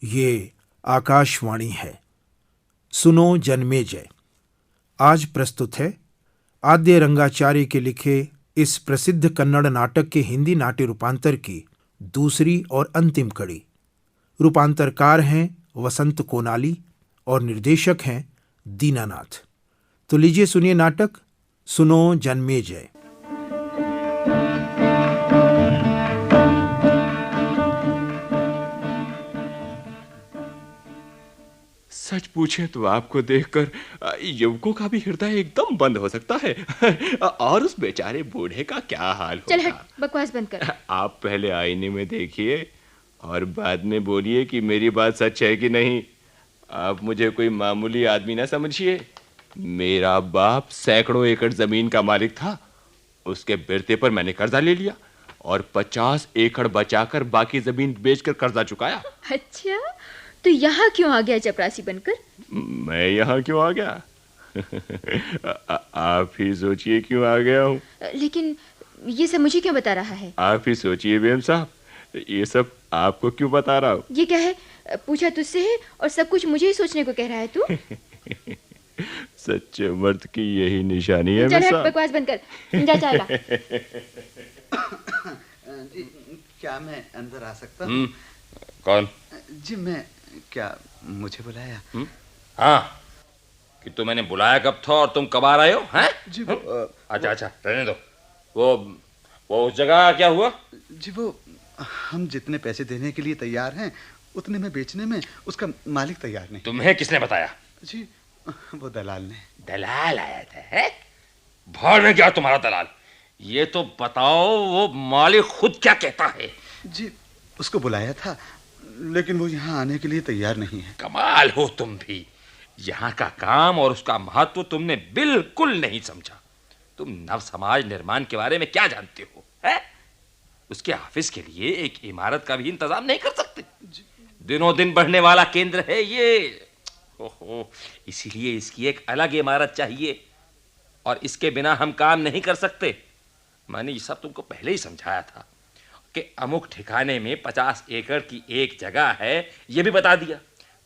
ये आकाशवाणी है। सुनो जन्मेजय। आज प्रस्तुत है आद्य रंगाचार्य के लिखे इस प्रसिद्ध कन्नड़ नाटक के हिंदी नाट्य रूपांतर की दूसरी और अंतिम कड़ी। रूपांतरकार हैं वसंत कोनाली और निर्देशक हैं दीनानाथ। तो लीजिए सुनिए नाटक सुनो जन्मेजय। सच पूछे तो आपको देखकर युवकों का भी हृदय एकदम बंद हो सकता है। और उस बेचारे बूढ़े का क्या हाल होगा। चल हट, बकवास बंद कर। आप पहले आईने में देखिए और बाद में बोलिए कि मेरी बात सच है कि नहीं। आप मुझे कोई मामूली आदमी ना समझिए। मेरा बाप सैकड़ों एकड़ जमीन का मालिक था। उसके बिरते पर मैंने कर्जा ले लिया और 50 एकड़ बचाकर बाकी जमीन बेचकर कर्जा चुकाया। अच्छा, तो यहाँ क्यों आ गया चपरासी बनकर? मैं यहाँ क्यों आ गया? आप ही सोचिए क्यों आ गया हूँ। लेकिन ये सब मुझे क्यों बता रहा है? आप ही सोचिए बेगम साहब, ये सब आपको क्यों बता रहा हूँ। ये क्या है? पूछा तुझसे है और सब कुछ मुझे ही सोचने को कह रहा है तू? सच्चे मर्द की यही निशानी है। चल हट, बकवास बंद कर। जा चाय ला। क्या मैं अंदर आ सकता हूँ? कौन? जी मैं, क्या मुझे बुलाया? हाँ, कि तो मैंने बुलाया कब था और तुम कब आ रहे हो? हैं? जी अच्छा रहने दो। वो उस जगह क्या हुआ? जी वो हम जितने पैसे देने के लिए तैयार हैं उतने में बेचने में उसका मालिक तैयार नहीं। तुम्हें किसने बताया? जी वो दलाल ने। दलाल आया था? है? भाड़ में गया तुम्हारा दलाल। ये तो बताओ वो मालिक खुद क्या कहता है? जी उसको बुलाया था लेकिन वो यहाँ आने के लिए तैयार नहीं है। कमाल हो तुम भी। यहाँ का काम और उसका महत्व तुमने बिल्कुल नहीं समझा। तुम नव समाज निर्माण के बारे में क्या जानते हो? है? उसके ऑफिस के लिए एक इमारत का भी इंतजाम नहीं कर सकते। दिनों दिन बढ़ने वाला केंद्र है ये। ओहो, इसीलिए इसकी एक अलग इमारत चाहिए और इसके बिना हम काम नहीं कर सकते। मैंने ये सब तुमको पहले ही समझाया था कि अमुक ठिकाने में 50 एकड़ की एक जगह है, ये भी बता दिया।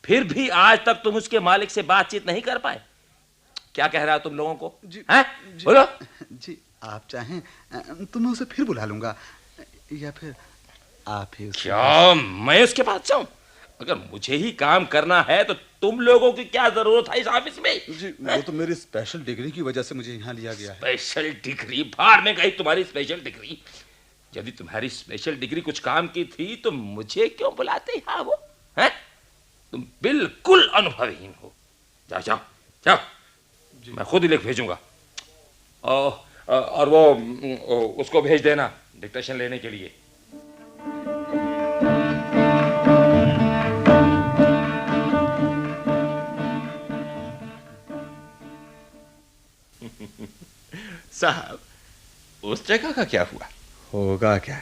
फिर भी आज तक तुम उसके मालिक से बातचीत नहीं कर पाए। क्या कह रहा है तुम लोगों को? हैं? बोलो। जी आप चाहें तो मैं उसे फिर बुला लूंगा या फिर आप ही उसे। क्या मैं उसके पास जाऊं? अगर मुझे ही काम करना है तो तुम लोगों की क्या जरूरत है इस ऑफिस में? जी वो तो मेरी स्पेशल डिग्री की वजह से मुझे यहाँ लिया गया है। Special degree? भाड़ में गई तुम्हारी स्पेशल डिग्री। यदि तुम्हारी स्पेशल डिग्री कुछ काम की थी तो मुझे क्यों बुलाते यहाँ? वो हैं? तुम बिल्कुल अनुभवहीन हो। जाओ जाओ जाओ, मैं खुद ही लिख भेजूंगा। और वो उसको भेज देना डिक्टेशन लेने के लिए। साहब, उस जगह का क्या हुआ? होगा क्या,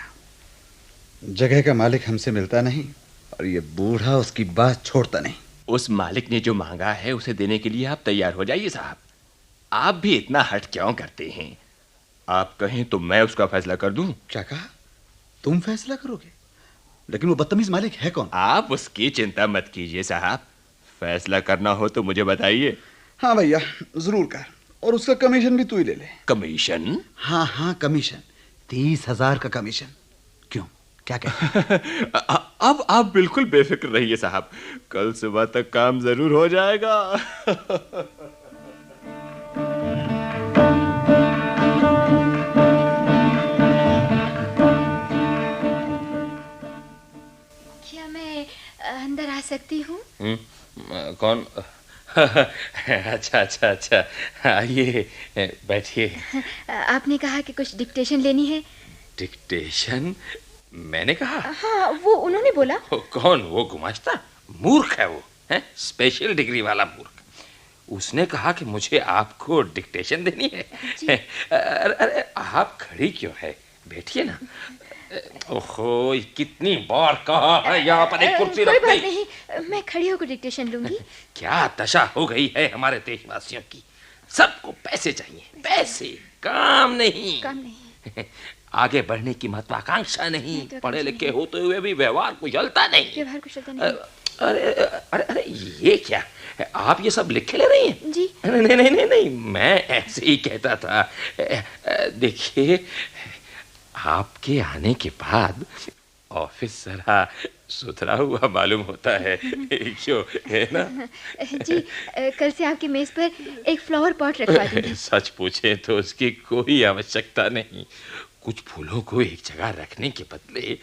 जगह का मालिक हमसे मिलता नहीं और ये बूढ़ा उसकी बात छोड़ता नहीं। उस मालिक ने जो मांगा है उसे देने के लिए आप तैयार हो जाइए साहब। आप भी इतना हट क्यों करते हैं? आप कहें तो मैं उसका फैसला कर दूं। क्या कहा? तुम फैसला करोगे? लेकिन वो बदतमीज मालिक है कौन? आप उसकी चिंता मत कीजिए साहब। फैसला करना हो तो मुझे बताइए। हाँ भैया जरूर कर, और उसका कमीशन भी तू ही ले ले। कमीशन? हाँ कमीशन, 30,000 का कमीशन। क्यों, क्या कहते? अब आप बिल्कुल बेफिक्र रहिए साहब, कल सुबह तक काम जरूर हो जाएगा। क्या मैं अंदर आ सकती हूँ? कौन? अच्छा, आइए बैठिए। आपने कहा कि कुछ डिक्टेशन लेनी है। डिक्टेशन? मैंने कहा? हाँ, वो उन्होंने बोला। कौन? वो गुमाश्ता? मूर्ख है वो, है स्पेशल डिग्री वाला मूर्ख। उसने कहा कि मुझे आपको डिक्टेशन देनी है। अरे आप खड़ी क्यों है? बैठिए ना। ओहो, कितनी बार कहा है यहाँ पर एक कुर्सी रख। कोई बात नहीं, मैं खड़ी होकर डिक्टेशन लूंगी। क्या दशा हो गई है हमारे देशवासियों की। सबको पैसे चाहिए, पैसे, काम नहीं। आगे बढ़ने की महत्वाकांक्षा नहीं, पढ़े लिखे होते हुए भी व्यवहार कुशलता नहीं। अरे अरे अरे, ये क्या? आप ये सब लिख के ले रही हैं? जी। नहीं नहीं नहीं नहीं, मैं ऐसे ही कहता था। देखिए, आपके आने के बाद ऑफिस जरा सुथरा हुआ मालूम होता है, क्यों, है ना? जी, कल से आपकी मेज पर एक फ्लावर पॉट रखवा दूंगी। सच पूछे तो उसकी कोई आवश्यकता नहीं। कुछ फूलों को एक जगह रखने के बदले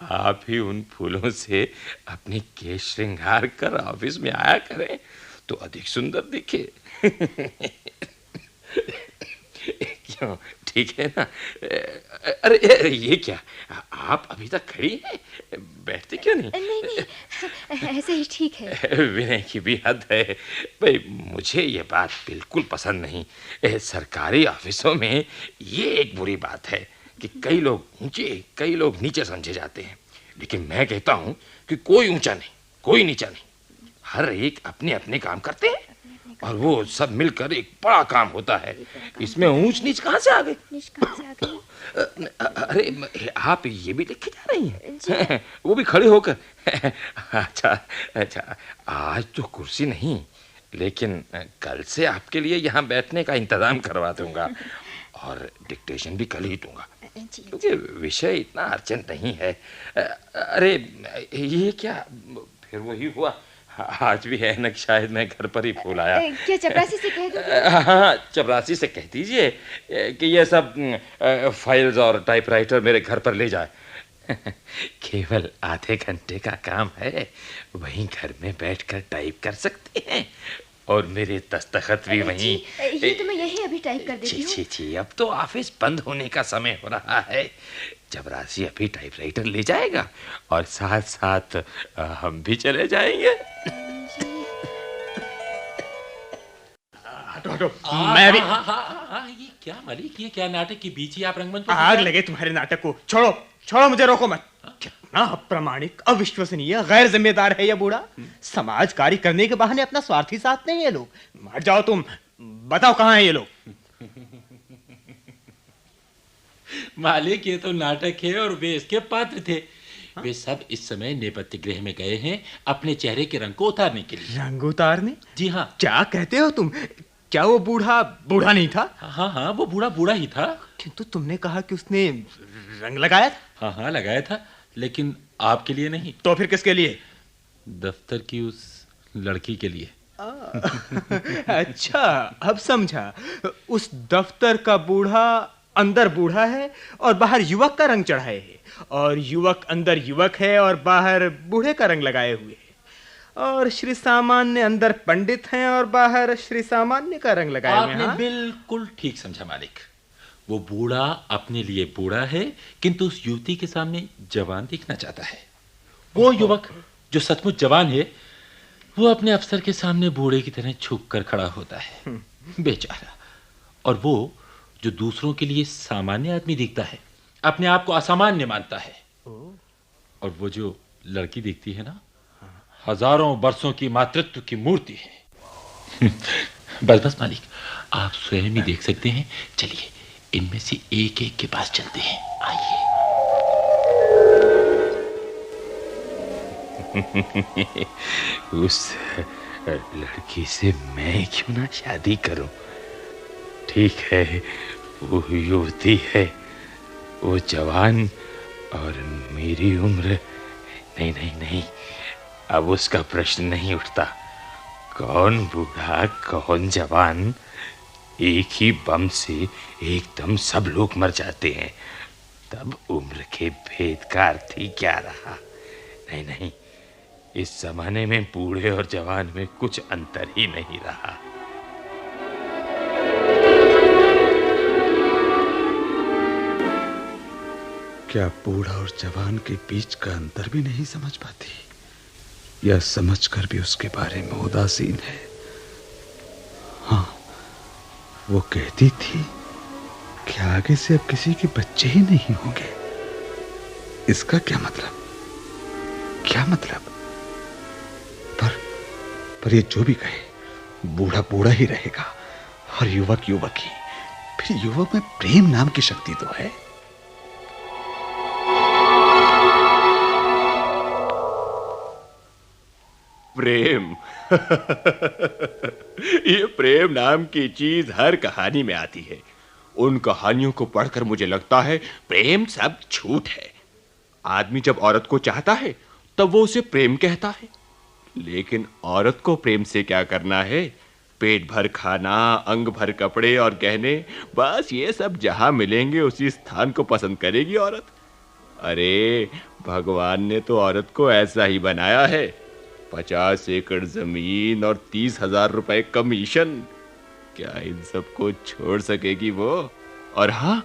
आप ही उन फूलों से अपने केश श्रृंगार कर ऑफिस में आया करें तो अधिक सुंदर दिखे। क्यों, ठीक है ना? अरे ये क्या, आप अभी तक खड़ी हैं? बैठते क्यों नहीं? नहीं नहीं, ऐसे ही ठीक है। विनय की भी हद है भाई। मुझे ये बात बिल्कुल पसंद नहीं। सरकारी ऑफिसों में ये एक बुरी बात है कि कई लोग ऊंचे, कई लोग नीचे समझे जाते हैं। लेकिन मैं कहता हूं कि कोई ऊंचा नहीं, कोई नीचा नहीं। हर एक अपने अपने काम करते हैं और वो सब मिलकर एक बड़ा काम होता है। इसमें ऊंच नीच कहां से आ गई? अरे आप ये भी लिख के जा रही हैं? वो भी खड़े होकर? अच्छा अच्छा, आज तो कुर्सी नहीं, लेकिन कल से आपके लिए यहाँ बैठने का इंतजाम करवा दूंगा और डिक्टेशन भी कल ही दूंगा, क्योंकि विषय इतना अर्जेंट नहीं है। अरे ये क्या, फिर वही हुआ। आज भी है ना, शायद मैं घर पर ही भूल आया। क्या चपरासी से कह दूं? हाँ, चपरासी से कह दीजिए कि ये सब फाइल्स और टाइपराइटर मेरे घर पर ले जाए। केवल आधे घंटे का काम है, वहीं घर में बैठकर टाइप कर सकते हैं और मेरे दस्तखत भी वहीं। ये तो मैं यही अभी टाइप कर देती हूँ। छी, अब तो ऑफिस बंद होने का समय हो रहा है। चपरासी अभी टाइपराइटर ले जाएगा और साथ साथ हम भी चले जाएंगे। हटो, मैं भी। ये क्या मालिक, ये क्या नाटक के बीच ही आप रंगमंच पर? आग लगे तुम्हारे नाटक को। छोड़ो छोड़ो, मुझे रोको मत। कितना अप्रामाणिक, अविश्वसनीय, गैर जिम्मेदार है यह बूढ़ा। समाज कार्य करने के बहाने अपना स्वार्थी साथ नहीं है लोग। मर जाओ तुम, बताओ कहाँ है ये लोग? मालिक, ये तो नाटक है और वे इसके पात्र थे। वे सब इस समय नेपथ्य गृह में गए हैं अपने चेहरे के रंग को उतारने के लिए। रंग उतारने? जी हाँ। क्या कहते हो तुम? क्या वो बूढ़ा बूढ़ा नहीं था? हाँ, वो बूढ़ा ही था। किंतु तुमने कहा कि उसने रंग लगाया था। हाँ, लगाया था, लेकिन आपके लिए नहीं। तो फिर किसके लिए? दफ्तर की उस लड़की के लिए। अच्छा, अब समझा। उस दफ्तर का बूढ़ा अंदर बूढ़ा है और बाहर युवक का रंग चढ़ाए है, और युवक अंदर युवक है और बाहर बूढ़े का रंग लगाए हुए है, और श्री सामान्य अंदर पंडित हैं और बाहर श्री सामान्य का रंग लगाए हुए हैं। आपने बिल्कुल ठीक समझा मालिक। वो बूढ़ा अपने लिए बूढ़ा है, किंतु उस युवती के सामने जवान दिखना चाहता है। वो युवक जो सचमुच जवान है, वो अपने अफसर के सामने बूढ़े की तरह झुक कर खड़ा होता है, बेचारा। और वो जो दूसरों के लिए सामान्य आदमी दिखता है, अपने आप को असामान्य मानता है। और वो जो लड़की दिखती है ना, हजारों वर्षों की मातृत्व की मूर्ति है। बस मालिक, आप स्वयं ही देख सकते हैं। चलिए, इनमें से एक एक के पास चलते हैं, आइए। उस लड़की से मैं क्यों ना शादी करूं? ठीक है, वो युवती है, वो जवान, और मेरी उम्र। नहीं नहीं नहीं, अब उसका प्रश्न नहीं उठता। कौन बूढ़ा, कौन जवान? एक ही बम से एकदम सब लोग मर जाते हैं, तब उम्र के भेद का अर्थ ही क्या रहा? नहीं नहीं, इस जमाने में बूढ़े और जवान में कुछ अंतर ही नहीं रहा। क्या बूढ़ा और जवान के बीच का अंतर भी नहीं समझ पाती, या समझकर भी उसके बारे में उदासीन है? हाँ, वो कहती थी कि आगे से अब किसी के बच्चे ही नहीं होंगे। इसका क्या मतलब? क्या मतलब? पर ये जो भी कहे, बूढ़ा बूढ़ा ही रहेगा और युवक युवक ही। फिर युवक में प्रेम नाम की शक्ति तो है। प्रेम। ये प्रेम नाम की चीज हर कहानी में आती है। उन कहानियों को पढ़कर मुझे लगता है प्रेम सब झूठ है। आदमी जब औरत को चाहता है तब वो उसे प्रेम कहता है, लेकिन औरत को प्रेम से क्या करना है? पेट भर खाना, अंग भर कपड़े और गहने, बस ये सब जहां मिलेंगे उसी स्थान को पसंद करेगी औरत। अरे भगवान ने तो औरत को ऐसा ही बनाया है। 50 एकड़ जमीन और 30,000 रुपए कमीशन, क्या इन सबको छोड़ सकेगी वो? और हाँ,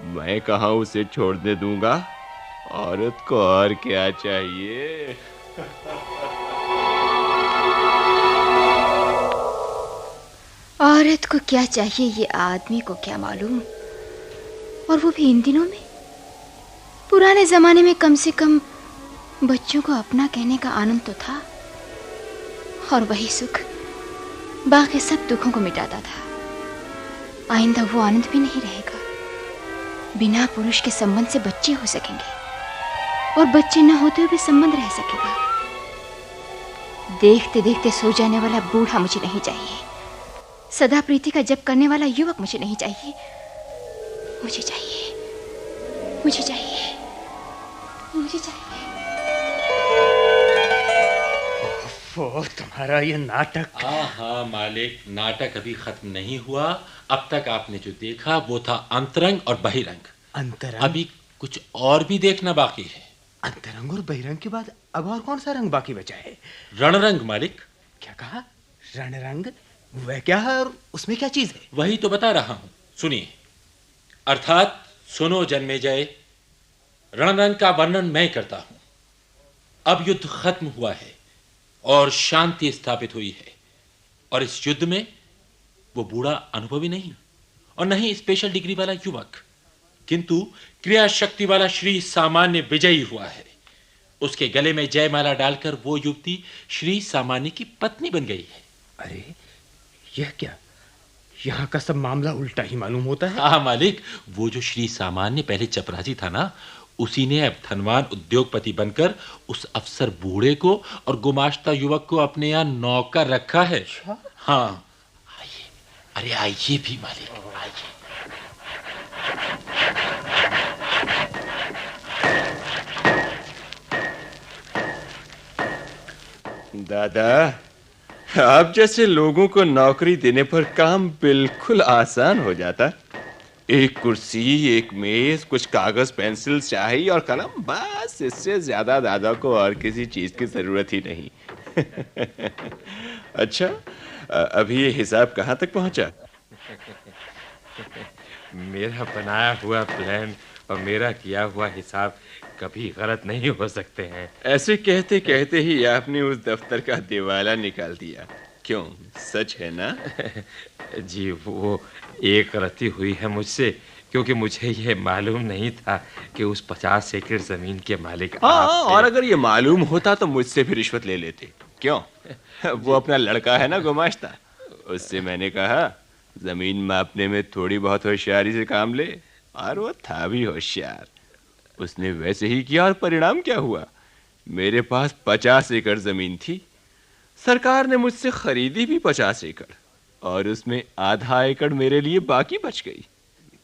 मैं कहाँ उसे छोड़ने दूंगा? औरत को और क्या चाहिए? औरत को क्या चाहिए ये आदमी को क्या मालूम, और वो भी इन दिनों में। पुराने जमाने में कम से कम बच्चों को अपना कहने का आनंद तो था, और वही सुख बाकी सब दुखों को मिटाता था। आइंदा वो आनंद भी नहीं रहेगा। बिना पुरुष के संबंध से बच्चे हो सकेंगे, और बच्चे न होते हुए भी संबंध रह सकेगा। देखते देखते सो जाने वाला बूढ़ा मुझे नहीं चाहिए। सदा प्रीति का जप करने वाला युवक मुझे नहीं चाहिए। मुझे चाहिए, मुझे चाहिए, मुझे चाहिए। वो तुम्हारा ये नाटक। हाँ मालिक, नाटक अभी खत्म नहीं हुआ। अब तक आपने जो देखा वो था अंतरंग और बहिरंग। अंतरंग? अभी कुछ और भी देखना बाकी है। अंतरंग और बहिरंग के बाद अब और कौन सा रंग बाकी बचा है? रणरंग मालिक। क्या कहा? रणरंग? वह क्या है और उसमें क्या चीज है? वही तो बता रहा हूं, सुनिए। अर्थात सुनो जन्मेजय, रणरंग का वर्णन मैं करता हूं। अब युद्ध खत्म हुआ है और शांति स्थापित हुई है, और इस युद्ध में वो बूढ़ा अनुभवी नहीं और नहीं स्पेशल डिग्री वाला युवक, किंतु क्रिया शक्ति वाला श्री सामान्य विजयी हुआ है। उसके गले में जयमाला डालकर वो युवती श्री सामान्य की पत्नी बन गई है। अरे यह क्या? यहाँ का सब मामला उल्टा ही मालूम होता है। हाँ मालिक, वो जो श्री सामान्य पहले चपरासी था ना, उसी ने अब धनवान उद्योगपति बनकर उस अफसर बूढ़े को और गुमाश्ता युवक को अपने यहाँ नौकर रखा है। हाँ आइए, अरे आइए भी मालिक, आइए। दादा, आप जैसे लोगों को नौकरी देने पर काम बिल्कुल आसान हो जाता। एक कुर्सी, एक मेज, कुछ कागज, पेंसिल, स्याही और कलम, बस इससे ज्यादा दादा को और किसी चीज की जरूरत ही नहीं। अच्छा, अभी ये हिसाब कहाँ तक पहुंचा? मेरा बनाया हुआ प्लान और मेरा किया हुआ हिसाब कभी गलत नहीं हो सकते हैं। ऐसे कहते कहते ही आपने उस दफ्तर का दिवाला निकाल दिया। क्यों, सच है ना? जी, वो एक गलती हुई है मुझसे, क्योंकि मुझे ये मालूम नहीं था कि उस 50 एकड़ जमीन के मालिक हाँ, आप थे। और अगर ये मालूम होता तो मुझसे भी रिश्वत ले लेते। क्यों? वो अपना लड़का है ना गुमाश्ता, उससे मैंने कहा जमीन मापने में थोड़ी बहुत होशियारी से काम ले, और वो था भी होशियार। उसने वैसे ही किया, और परिणाम क्या हुआ? मेरे पास 50 एकड़ जमीन थी, सरकार ने मुझसे खरीदी भी 50 एकड़, और उसमें आधा एकड़ मेरे लिए बाकी बच गई।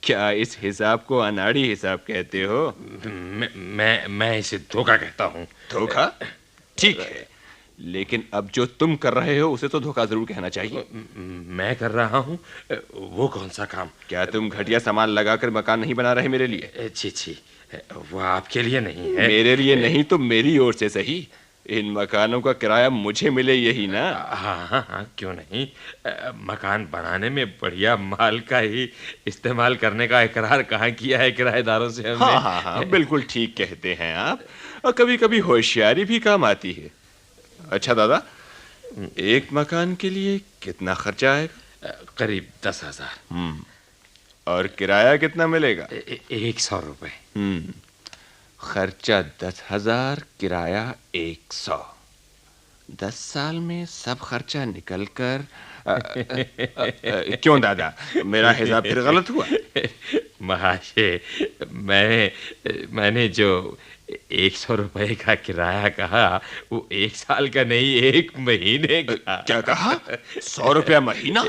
क्या इस हिसाब को अनाड़ी हिसाब कहते हो? मैं इसे धोखा कहता हूँ। धोखा? ठीक है, लेकिन अब जो तुम कर रहे हो उसे तो धोखा जरूर कहना चाहिए। मैं कर रहा हूँ? वो कौन सा काम? क्या तुम घटिया सामान लगाकर मकान नहीं बना रहे मेरे लिए? छी, वो आपके लिए नहीं है। मेरे लिए नहीं तो मेरी ओर से सही। इन मकानों का किराया मुझे मिले, यही ना? हाँ, क्यों नहीं। मकान बनाने में बढ़िया माल का ही इस्तेमाल करने का इकरार कहाँ किया है किराएदारों से हमने। हाँ, बिल्कुल ठीक कहते हैं आप, और कभी कभी होशियारी भी काम आती है। अच्छा दादा, एक मकान के लिए कितना खर्चा आएगा? करीब 10,000। और किराया कितना मिलेगा? 100 रुपए। खर्चा 10,000, किराया 100। 10 साल में सब खर्चा निकलकर क्यों दादा, मेरा हिसाब फिर गलत हुआ? महाशय, मैंने जो 100 रुपए का किराया कहा वो 1 साल का नहीं, 1 महीने का। क्या कहा? 100 रुपया महीना?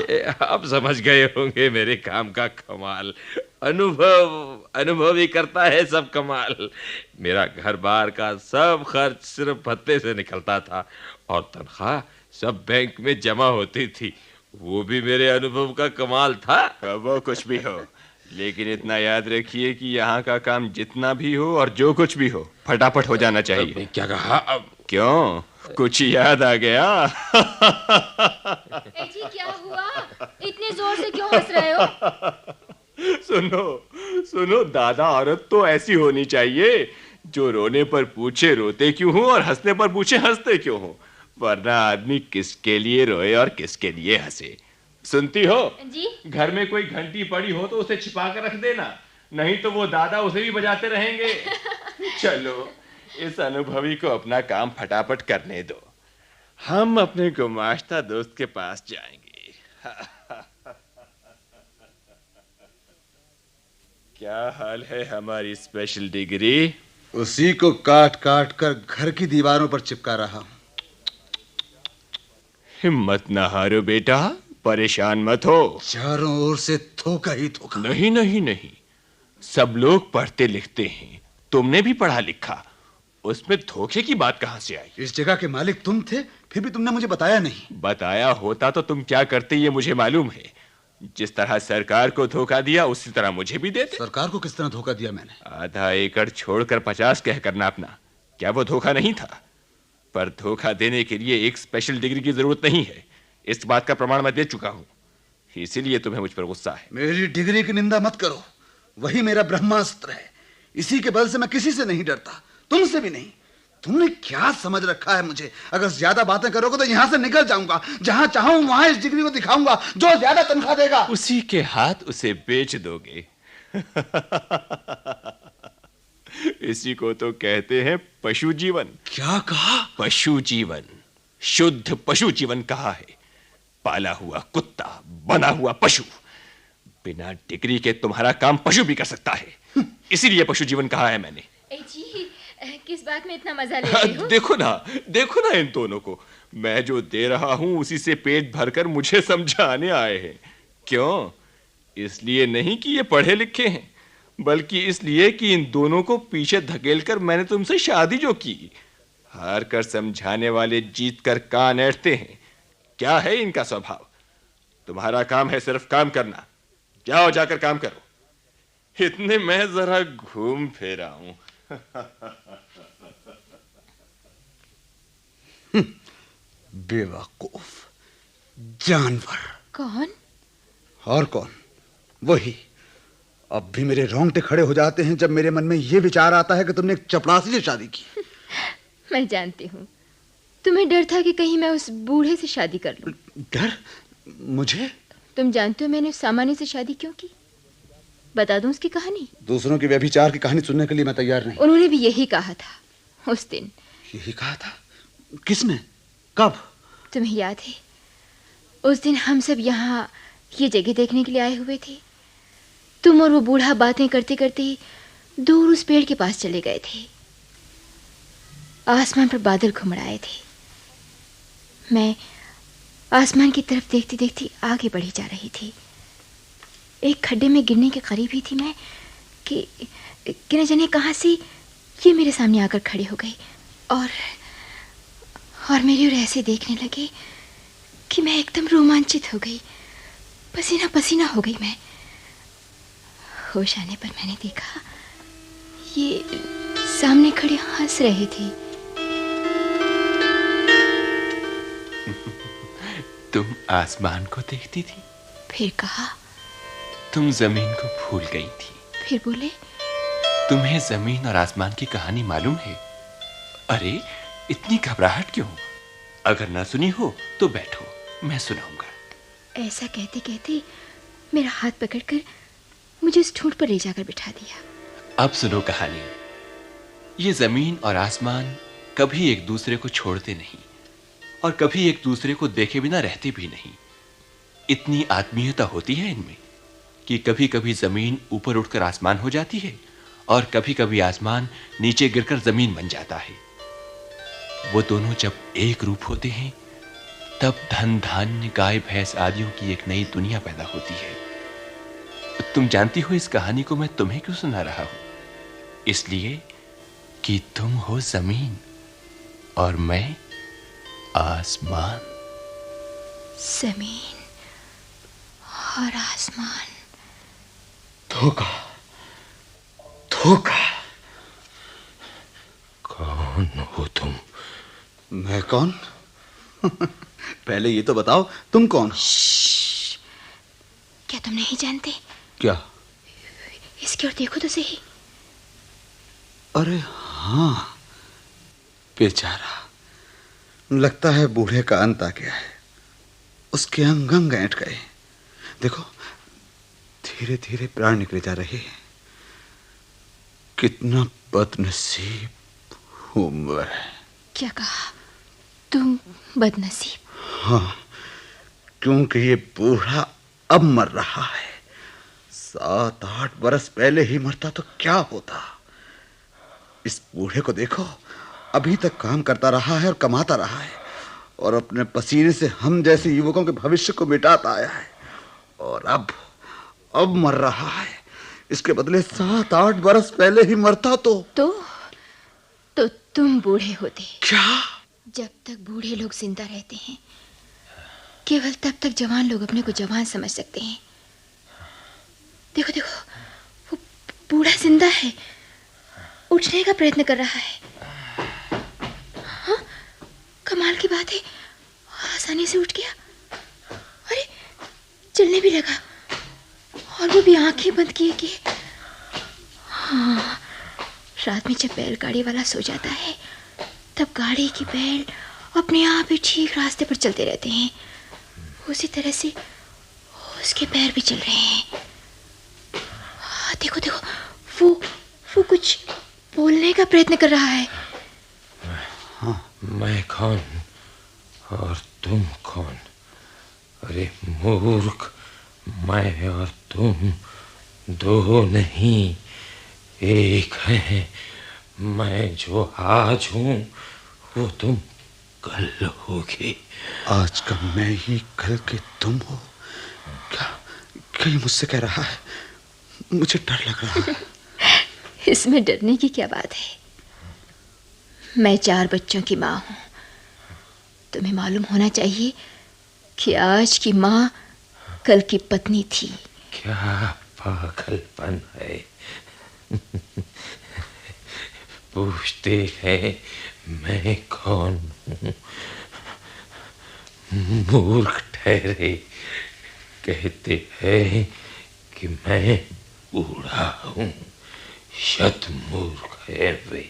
आप समझ गए होंगे मेरे काम का कमाल। अनुभव ही करता है सब कमाल। मेरा घर बार का सब खर्च सिर्फ भत्ते से निकलता था और तनख्वाह सब बैंक में जमा होती थी। वो भी मेरे अनुभव का कमाल था। वो कुछ भी हो, लेकिन इतना याद रखिए कि यहाँ का काम जितना भी हो और जो कुछ भी हो फटाफट हो जाना चाहिए। क्या कहा? अब क्यों, कुछ याद आ गया? जी क्या हुआ? इतने जोर से क्यों हंस रहे हो? सुनो दादा, औरत तो ऐसी होनी चाहिए जो रोने पर पूछे रोते क्यों हो और हंसने पर पूछे हंसते क्यों हो, वरना आदमी किसके लिए रोए और किसके लिए हंसे। सुनती हो जी? घर में कोई घंटी पड़ी हो तो उसे छिपा कर रख देना, नहीं तो वो दादा उसे भी बजाते रहेंगे। चलो इस अनुभवी को अपना काम फटाफट करने दो, हम अपने गुमाश्ता दोस्त के पास जाएंगे। क्या हाल है हमारी स्पेशल डिग्री? उसी को काट काट कर घर की दीवारों पर चिपका रहा हूं। हिम्मत ना हारो बेटा, परेशान मत हो। चारों ओर से धोखा ही धोखा। नहीं नहीं नहीं, सब लोग पढ़ते लिखते हैं, तुमने भी पढ़ा लिखा, उसमें धोखे की बात कहां से आई? इस जगह के मालिक तुम थे, फिर भी तुमने मुझे बताया नहीं। बताया होता तो तुम क्या करते ये मुझे मालूम है। जिस तरह सरकार को धोखा दिया उसी तरह मुझे भी देते। सरकार को किस तरह धोखा दिया मैंने? आधा एकड़ छोड़कर 50 कह करना अपना, क्या वो धोखा नहीं था? पर धोखा देने के लिए एक स्पेशल डिग्री की जरूरत नहीं है, इस बात का प्रमाण मैं दे चुका हूं, इसीलिए तुम्हें मुझ पर गुस्सा है। मेरी डिग्री की निंदा मत करो, वही मेरा ब्रह्मास्त्र है। इसी के बल से मैं किसी से नहीं डरता, तुमसे भी नहीं। तुमने क्या समझ रखा है मुझे? अगर ज्यादा बातें करोगे तो यहां से निकल जाऊंगा, जहां चाहूं वहां इस डिग्री को दिखाऊंगा, जो ज्यादा तनख्वाह देगा उसी के हाथ उसे बेच दोगे। इसी को तो कहते हैं पशु जीवन। क्या कहा? पशु जीवन, शुद्ध पशु जीवन कहा है। पाला हुआ कुत्ता, बना हुआ पशु। बिना डिग्री के तुम्हारा काम पशु भी कर सकता है, इसीलिए पशु जीवन कहा है मैंने। जी, किस बात में इतना मजा ले रहे हो? देखो ना इन दोनों को, मैं जो दे रहा हूं उसी से पेट भरकर मुझे समझाने आए हैं। क्यों? इसलिए नहीं कि ये पढ़े लिखे हैं, बल्कि इसलिए कि इन दोनों को पीछे धकेलकर मैंने तुमसे शादी जो की। हार कर समझाने वाले जीत कर कान ऐंठते हैं। क्या है इनका स्वभाव? तुम्हारा काम है सिर्फ काम करना, जाओ जाकर काम करो। इतने मैं जरा घूम फिर आऊं। बेवकूफ जानवर। कौन? और कौन? वही। अब भी मेरे रोंगटे खड़े हो जाते हैं जब मेरे मन में यह विचार आता है कि तुमने एक चपरासी से शादी की। मैं जानती हूँ, तुम्हें डर था कि कहीं मैं उस बूढ़े से शादी कर लूं। डर? मुझे? तुम जानते हो मैंने उस सामान्य से शादी क्यों की? बता दूं उसकी कहानी? दूसरों की व्यभिचार की कहानी सुनने के लिए मैं तैयार नहीं। उन्होंने भी यही कहा था उस दिन। यही कहा था? किसने? कब? तुम्हें याद है, उस दिन हम सब यहाँ ये जगह देखने के लिए आए हुए थे। तुम और वो बूढ़ा बातें करते करते दूर उस पेड़ के पास चले गए थे। आसमान पर बादल घुमड़ाए थे। मैं आसमान की तरफ देखती देखती आगे बढ़ी जा रही थी। एक खड्डे में गिरने के करीब ही थी मैं कि न जाने कहां से ये मेरे सामने आकर खड़े हो गए और मेरी ओर ऐसे देखने लगे कि मैं एकदम रोमांचित हो गई, पसीना पसीना हो गई मैं। होश आने पर मैंने देखा ये सामने खड़े हंस रहे थे। तुम आसमान को देखती थी? फिर कहा। तुम जमीन को भूल गई थी। फिर बोले। तुम्हें जमीन और आसमान की कहानी मालूम है? अरे इतनी घबराहट क्यों? अगर ना सुनी हो तो बैठो, मैं सुनाऊंगा। ऐसा कहते कहते मेरा हाथ पकड़कर मुझे उस ठूंठ पर ले जाकर बिठा दिया। अब सुनो कहानी। ये जमीन और आसमान कभी एक दूसरे को छोड़ते नहीं और कभी एक दूसरे को देखे बिना रहते भी नहीं। इतनी आत्मीयता होती है इनमें। कि कभी कभी जमीन ऊपर उठकर आसमान हो जाती है और कभी कभी आसमान नीचे गिरकर जमीन बन जाता है। वो दोनों जब एक रूप होते हैं तब धन धान्य गाय भैंस आदियों की एक नई दुनिया पैदा होती है। तुम जानती हो इस कहानी को मैं तुम्हें क्यों सुना रहा हूं? इसलिए कि तुम हो जमीन और मैं आसमान। जमीन और आसमान। धोखा, धोखा। कौन हो तुम? मैं कौन? पहले ये तो बताओ तुम कौन हो? क्या तुम नहीं जानते? क्या? इसकी ओर देखो तो सही। अरे हाँ, बेचारा, लगता है बूढ़े का अंत आ गया है। उसके अंग अंग ऐंठ गए। देखो, धीरे धीरे प्राण निकले जा रहे हैं। कितना बदनसीब हूं मैं। क्या कहा? तुम बदनसीब? हाँ, क्योंकि ये बूढ़ा अब मर रहा है। 7-8 बरस पहले ही मरता तो क्या होता। इस बूढ़े को देखो, अभी तक काम करता रहा है और कमाता रहा है और अपने पसीने से हम जैसे युवकों के भविष्य को मिटाता आया है। और अब मर रहा है। इसके बदले 7-8 बरस पहले ही मरता तो तुम बूढ़े होते। क्या? जब तक बूढ़े लोग जिंदा रहते हैं, केवल तब तक जवान लोग अपने को जवान समझ सकते हैं। देखो देखो, वो बूढ़ा जिंदा है, उठने का प्रयत्न कर रहा है। हाँ, कमाल की बात है, आसानी से उठ गया। अरे, चलने भी लगा, और वो भी आंखें बंद किए किए। हाँ, रात में जब बैलगाड़ी वाला सो जाता है तब गाड़ी की बैल अपने आप ही ठीक रास्ते पर चलते रहते हैं। उसी तरह से उसके पैर भी चल रहे हैं। देखो देखो, वो कुछ बोलने का प्रयत्न कर रहा है। मैं कौन और तुम कौन? अरे मूर्ख, मैं और तुम दो नहीं, एक है। मैं जो आज हूं वो तुम कल होगे। आज का मैं ही कल के तुम हो। क्या ये मुझसे कह रहा है? मुझे डर लग रहा है। इसमें डरने की क्या बात है? मैं 4 बच्चों की माँ हूँ। तुम्हें मालूम होना चाहिए कि आज की माँ कल की पत्नी थी। क्या पागलपन है। पूछते हैं मैं कौन हूँ। मूर्ख ठहरे, कहते हैं कि मैं बूढ़ा हूँ। शत मूर्ख है वे।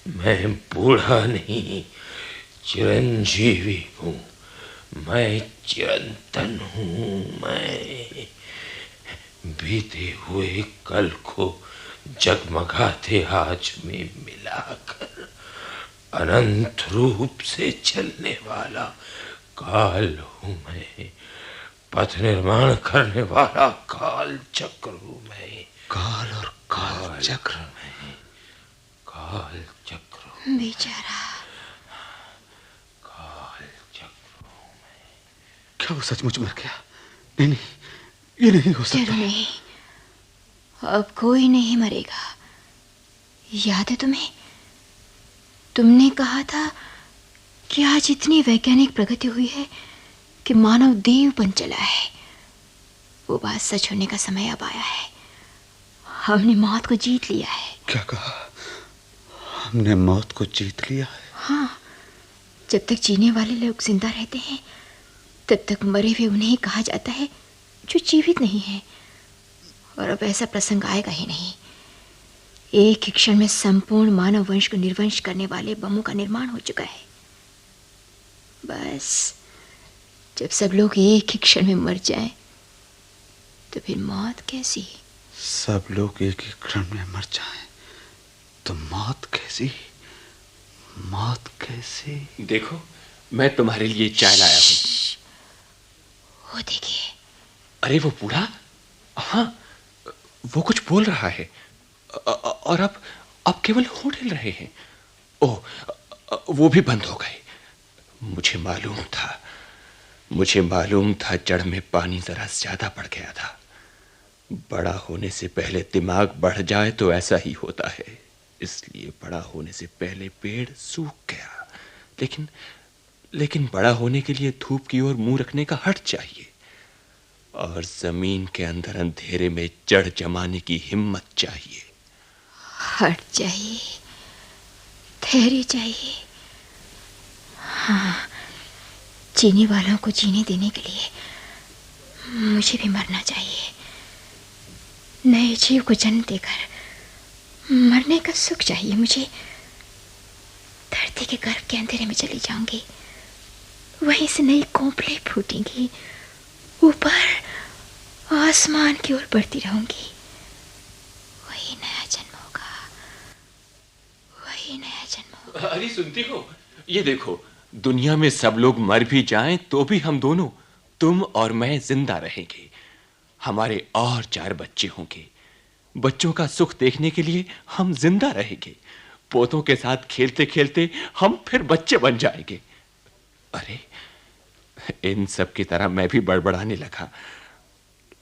मैं बूढ़ा नहीं, चिरंजीवी हूँ। मैं चिरंतन हूँ। मैं बीते हुए कल को जगमगाते आज में मिलाकर अनंत रूप से चलने वाला काल हूँ मैं। पथ निर्माण करने वाला काल चक्र हूँ मैं। काल और काल चक्र में काल चक्र। बेचारा काल चक्र में। क्या वो सचमुच मर गया? नहीं, ये नहीं हो सकता। नहीं, अब कोई नहीं मरेगा। याद है तुम्हें? तुमने कहा था कि आज इतनी वैज्ञानिक प्रगति हुई है कि मानव देव बन चला है। वो बात सच होने का समय अब आया है। हमने मौत को जीत लिया है। क्या कहा? हमने मौत को जीत लिया है? हाँ, जब तक जीने वाले लोग जिंदा रहते हैं तब तक मरे हुए उन्हें ही कहा जाता है जो जीवित नहीं है। और अब ऐसा प्रसंग आएगा ही नहीं। एक ही क्षण में संपूर्ण मानव वंश को निर्वंश करने वाले बमों का निर्माण हो चुका है। बस जब सब लोग एक ही क्षण में मर जाएं, तो फिर मौत कैसी? सब लोग एक ही क्षण में मर जाएं, तो मौत कैसी? मौत कैसी? देखो, मैं तुम्हारे लिए चाय लाया हूं। वो देखिए। अरे वो बूढ़ा हाँ, वो कुछ बोल रहा है। और अब केवल होंठ हिल रहे हैं। ओह, वो भी बंद हो गए। मुझे मालूम था जड़ में पानी जरा ज्यादा बढ़ गया था। बड़ा होने से पहले दिमाग बढ़ जाए तो ऐसा ही होता है। इसलिए बड़ा होने से पहले पेड़ सूख गया। लेकिन बड़ा होने के लिए धूप की ओर मुंह रखने का हट चाहिए, और जमीन के अंदर अंधेरे में जड़ जमाने की हिम्मत चाहिए। हट चाहिए, धैर्य चाहिए। हाँ, जीने वालों को जीने देने के लिए मुझे भी मरना चाहिए। नए जीव को जन्म देकर मरने का सुख चाहिए मुझे। धरती के गर्भ के अंधेरे में चली जाऊंगी, वहीं से नई कोंपलें फूटेंगी, ऊपर आसमान की ओर बढ़ती रहूंगी। वही नया जन्म होगा, वही नया जन्म होगा। अरे सुनती हो, ये देखो, दुनिया में सब लोग मर भी जाएं तो भी हम दोनों, तुम और मैं, जिंदा रहेंगे। हमारे और 4 बच्चे होंगे। बच्चों का सुख देखने के लिए हम जिंदा रहेंगे। पोतों के साथ खेलते खेलते हम फिर बच्चे बन जाएंगे। अरे, इन सब की तरह मैं भी बड़बड़ाने लगा।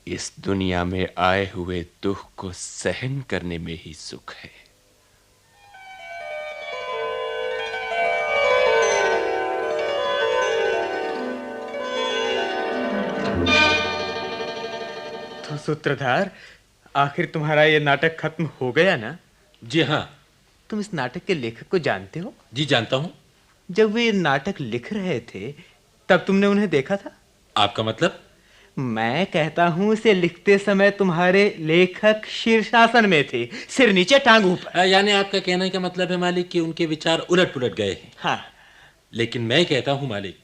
इस दुनिया में आए हुए दुख को सहन करने में ही सुख है। तो सूत्रधार, आखिर तुम्हारा ये नाटक खत्म हो गया ना? जी हाँ। तुम इस नाटक के लेखक को जानते हो? जी जानता हूं। जब वे नाटक लिख रहे थे तब तुमने उन्हें देखा था? आपका मतलब? मैं कहता हूं, इसे लिखते समय तुम्हारे लेखक शीर्षासन में थे, सिर नीचे टांग ऊपर। यानी आपका कहने का मतलब है मालिक कि उनके विचार उलट पुलट गए हैं। हाँ। लेकिन मैं कहता हूं मालिक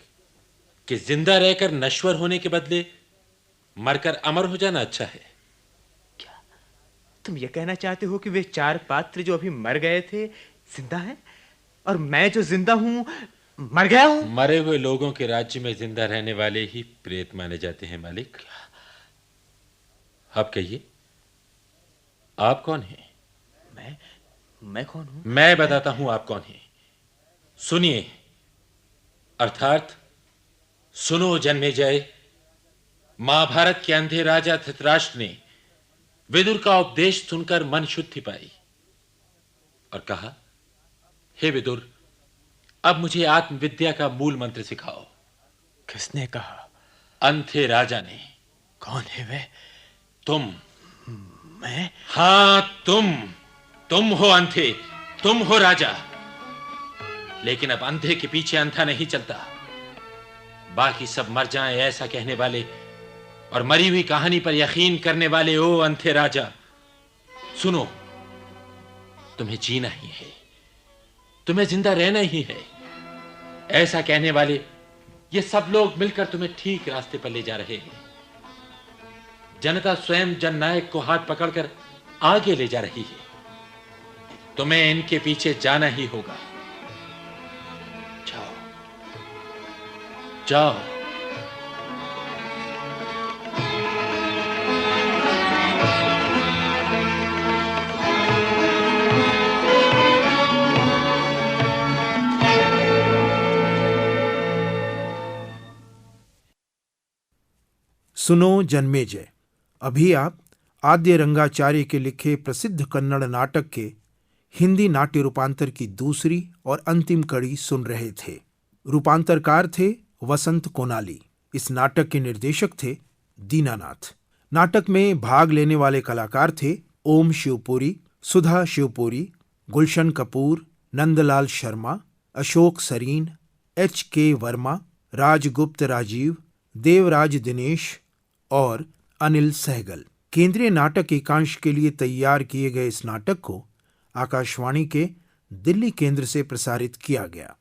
कि जिंदा रहकर नश्वर होने के बदले मरकर अमर हो जाना अच्छा है। क्या तुम ये कहना चाहते हो कि वे 4 पात्र जो अभी मर गए थे जिंदा हैं, और मैं जो जिंदा हूं मर गया हूं? मरे हुए लोगों के राज्य में जिंदा रहने वाले ही प्रेत माने जाते हैं मालिक। अब कहिए, आप कौन हैं? मैं कौन हूं? मैं बताता हूं आप कौन हैं। सुनिए, अर्थात सुनो जन्मेजय। महाभारत के अंधे राजा धृतराष्ट्र ने विदुर का उपदेश सुनकर मन शुद्धि पाई और कहा, हे विदुर, अब मुझे आत्मविद्या का मूल मंत्र सिखाओ। किसने कहा? अंधे राजा ने। कौन है वे? तुम। मैं? हां, तुम हो अंधे, तुम हो राजा। लेकिन अब अंधे के पीछे अंधा नहीं चलता। बाकी सब मर जाएं ऐसा कहने वाले और मरी हुई कहानी पर यकीन करने वाले ओ अंधे राजा, सुनो, तुम्हें जीना ही है, तुम्हें जिंदा रहना ही है। ऐसा कहने वाले ये सब लोग मिलकर तुम्हें ठीक रास्ते पर ले जा रहे हैं। जनता स्वयं जननायक को हाथ पकड़कर आगे ले जा रही है। तुम्हें इनके पीछे जाना ही होगा। जाओ, जाओ। सुनो जन्मेजय। अभी आप आद्य रंगाचार्य के लिखे प्रसिद्ध कन्नड़ नाटक के हिंदी नाट्य रूपांतर की दूसरी और अंतिम कड़ी सुन रहे थे। रूपांतरकार थे वसंत कोनाली। इस नाटक के निर्देशक थे दीनानाथ। नाटक में भाग लेने वाले कलाकार थे ओम शिवपुरी, सुधा शिवपुरी, गुलशन कपूर, नंदलाल शर्मा, अशोक सरीन, H.K. वर्मा, राजगुप्त राजीव, देवराज दिनेश और अनिल सहगल। केंद्रीय नाटक एकांश के लिए तैयार किए गए इस नाटक को आकाशवाणी के दिल्ली केंद्र से प्रसारित किया गया।